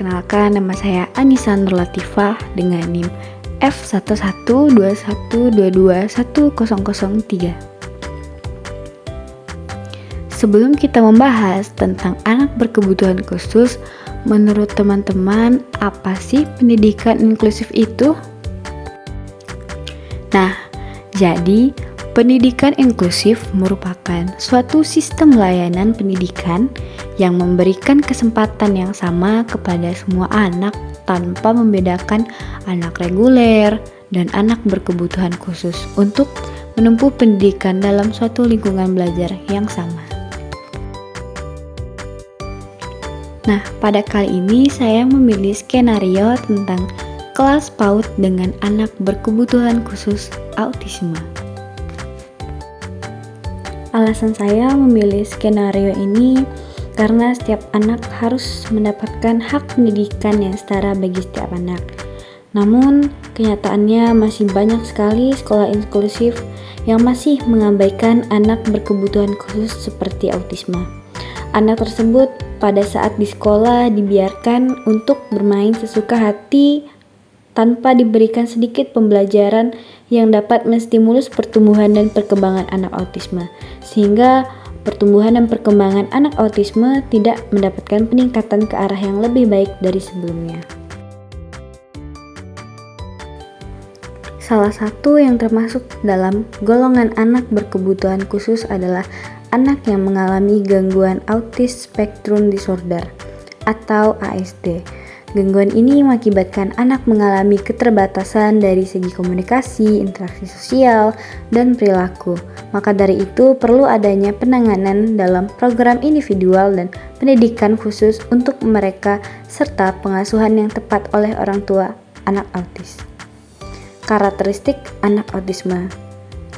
Perkenalkan, nama saya Anissa Nur Latifah dengan NIM F11212210003. Sebelum kita membahas tentang anak berkebutuhan khusus, menurut teman-teman, apa sih pendidikan inklusif itu? Nah, jadi pendidikan inklusif merupakan suatu sistem layanan pendidikan yang memberikan kesempatan yang sama kepada semua anak tanpa membedakan anak reguler dan anak berkebutuhan khusus untuk menempuh pendidikan dalam suatu lingkungan belajar yang sama. Nah, pada kali ini saya memilih skenario tentang kelas PAUD dengan anak berkebutuhan khusus autisme. Alasan saya memilih skenario ini karena setiap anak harus mendapatkan hak pendidikan yang setara bagi setiap anak. Namun, kenyataannya masih banyak sekali sekolah inklusif yang masih mengabaikan anak berkebutuhan khusus seperti autisme. Anak tersebut pada saat di sekolah dibiarkan untuk bermain sesuka hati tanpa diberikan sedikit pembelajaran yang dapat menstimulus pertumbuhan dan perkembangan anak autisme, sehingga pertumbuhan dan perkembangan anak autisme tidak mendapatkan peningkatan ke arah yang lebih baik dari sebelumnya. Salah satu yang termasuk dalam golongan anak berkebutuhan khusus adalah anak yang mengalami gangguan Autism Spectrum Disorder atau ASD. Gangguan ini mengakibatkan anak mengalami keterbatasan dari segi komunikasi, interaksi sosial, dan perilaku. Maka dari itu perlu adanya penanganan dalam program individual dan pendidikan khusus untuk mereka serta pengasuhan yang tepat oleh orang tua anak autis. Karakteristik anak autisme.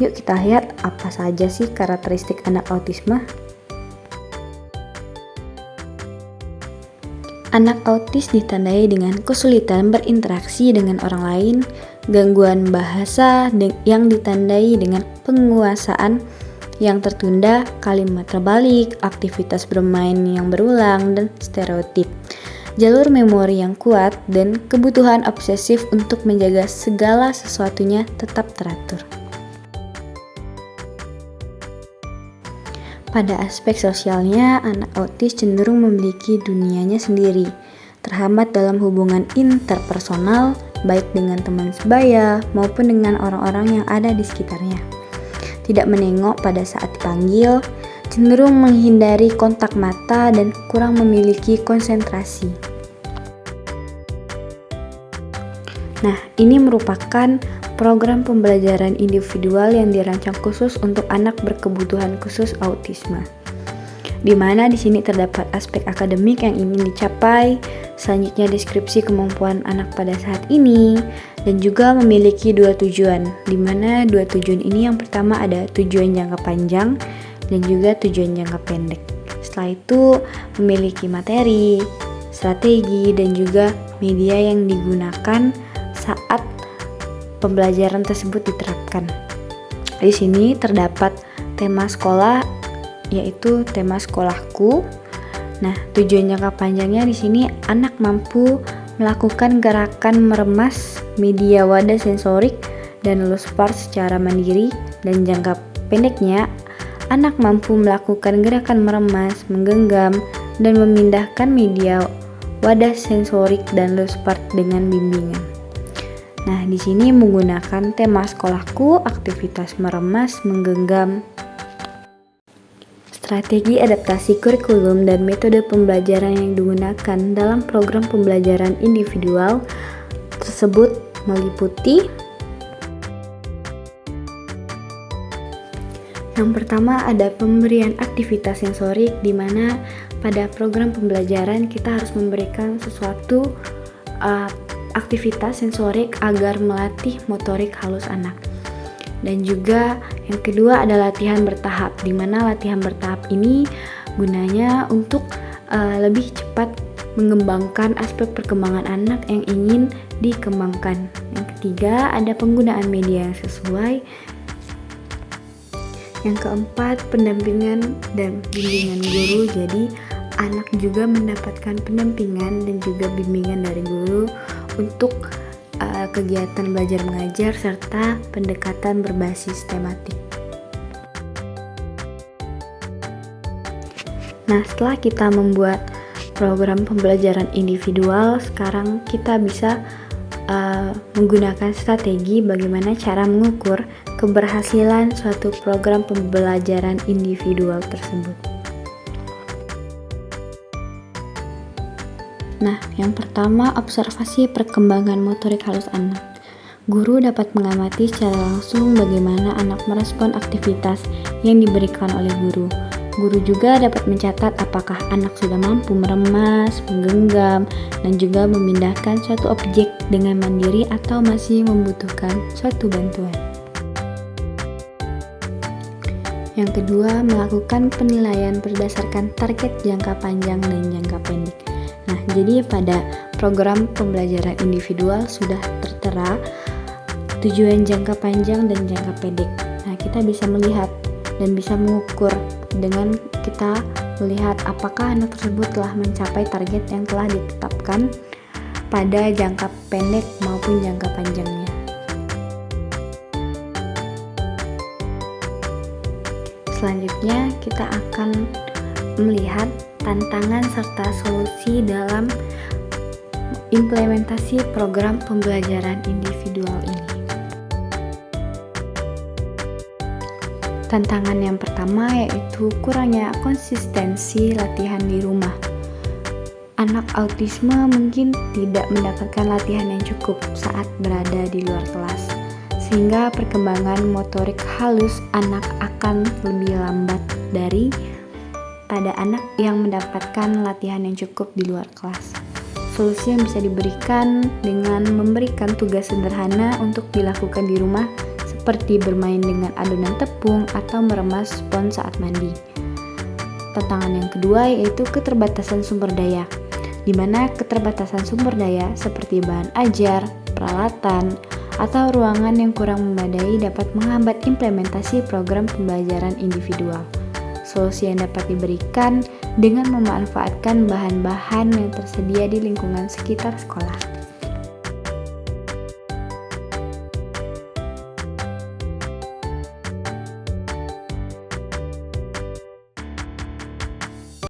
Yuk kita lihat apa saja sih karakteristik anak autisme. Anak autis ditandai dengan kesulitan berinteraksi dengan orang lain, gangguan bahasa yang ditandai dengan penguasaan yang tertunda, kalimat terbalik, aktivitas bermain yang berulang, dan stereotip. Jalur memori yang kuat dan kebutuhan obsesif untuk menjaga segala sesuatunya tetap teratur. Pada aspek sosialnya, anak autis cenderung memiliki dunianya sendiri, terhambat dalam hubungan interpersonal, baik dengan teman sebaya maupun dengan orang-orang yang ada di sekitarnya. Tidak menengok pada saat dipanggil, cenderung menghindari kontak mata dan kurang memiliki konsentrasi. Nah, ini merupakan program pembelajaran individual yang dirancang khusus untuk anak berkebutuhan khusus autisme. Di mana di sini terdapat aspek akademik yang ingin dicapai, selanjutnya deskripsi kemampuan anak pada saat ini, dan juga memiliki dua tujuan. Di mana dua tujuan ini yang pertama ada tujuan jangka panjang dan juga tujuan jangka pendek. Setelah itu memiliki materi, strategi, dan juga media yang digunakan saat pembelajaran tersebut diterapkan. Di sini terdapat tema sekolah, yaitu tema sekolahku. Nah, tujuan jangka panjangnya di sini anak mampu melakukan gerakan meremas media wadah sensorik dan luspar secara mandiri, dan jangka pendeknya anak mampu melakukan gerakan meremas, menggenggam, dan memindahkan media wadah sensorik dan luspar dengan bimbingan. Nah, di sini menggunakan tema sekolahku, aktivitas meremas, menggenggam. Strategi adaptasi kurikulum dan metode pembelajaran yang digunakan dalam program pembelajaran individual tersebut meliputi yang pertama ada pemberian aktivitas sensorik, di mana pada program pembelajaran kita harus memberikan sesuatu aktivitas sensorik agar melatih motorik halus anak. Dan juga yang kedua ada latihan bertahap, di mana latihan bertahap ini gunanya untuk lebih cepat mengembangkan aspek perkembangan anak yang ingin dikembangkan. Yang ketiga ada penggunaan media yang sesuai. Yang keempat pendampingan dan bimbingan guru. Jadi anak juga mendapatkan pendampingan dan juga bimbingan dari guru untuk kegiatan belajar mengajar serta pendekatan berbasis tematik. Nah, setelah kita membuat program pembelajaran individual, sekarang kita bisa menggunakan strategi bagaimana cara mengukur keberhasilan suatu program pembelajaran individual tersebut. Nah, yang pertama, observasi perkembangan motorik halus anak. Guru dapat mengamati secara langsung bagaimana anak merespon aktivitas yang diberikan oleh guru. Guru juga dapat mencatat apakah anak sudah mampu meremas, menggenggam, dan juga memindahkan suatu objek dengan mandiri atau masih membutuhkan suatu bantuan. Yang kedua, melakukan penilaian berdasarkan target jangka panjang dan jangka pendek. Nah, jadi pada program pembelajaran individual sudah tertera tujuan jangka panjang dan jangka pendek. Nah, kita bisa melihat dan bisa mengukur dengan kita melihat apakah anak tersebut telah mencapai target yang telah ditetapkan pada jangka pendek maupun jangka panjangnya. Selanjutnya kita akan melihat tantangan serta solusi dalam implementasi program pembelajaran individual ini. Tantangan yang pertama yaitu kurangnya konsistensi latihan di rumah. Anak autisme mungkin tidak mendapatkan latihan yang cukup saat berada di luar kelas, sehingga perkembangan motorik halus anak akan lebih lambat dari pada anak yang mendapatkan latihan yang cukup di luar kelas. Solusi yang bisa diberikan dengan memberikan tugas sederhana untuk dilakukan di rumah seperti bermain dengan adonan tepung atau meremas spons saat mandi. Tantangan yang kedua yaitu keterbatasan sumber daya, di mana keterbatasan sumber daya seperti bahan ajar, peralatan, atau ruangan yang kurang memadai dapat menghambat implementasi program pembelajaran individual. Solusi yang dapat diberikan dengan memanfaatkan bahan-bahan yang tersedia di lingkungan sekitar sekolah.